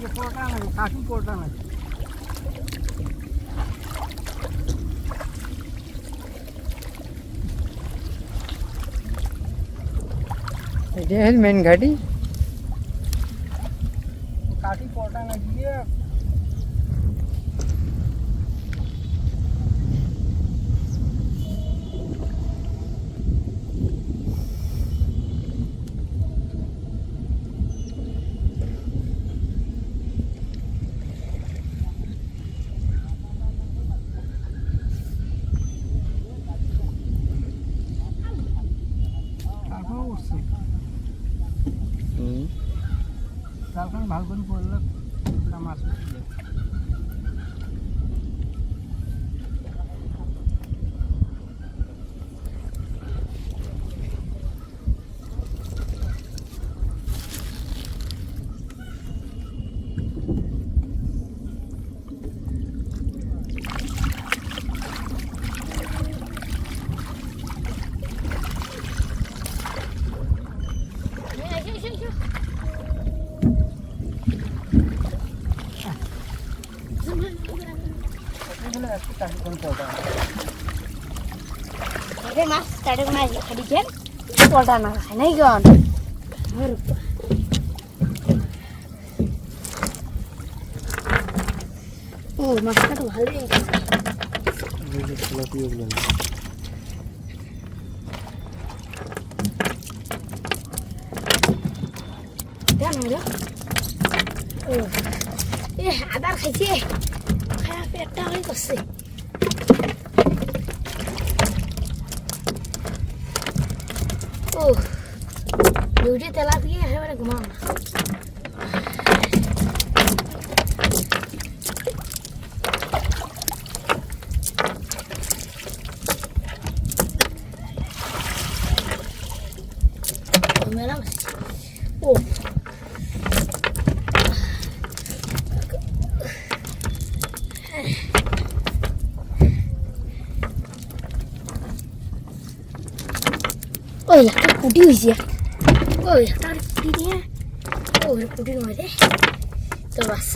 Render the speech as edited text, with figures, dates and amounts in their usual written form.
ये पोटा नहीं काफी पोटा नहीं ये है मेन गाड़ी काफी पोटा नहीं ये কালকে ভালো করে পড়লে মাছ উঠবে Oke mas, tadi kena kedikian, polda nak, ini kan. Mas kan tuh hal ini. Dan ada. Ada kerja. Kayak peta lagi kasih. Dude telat gaya है मेरा घुमा मेरा ओ ओए लगता कुटी हुई है ओए लगता कुटी नहीं है ओए कुटी नहीं है तो बस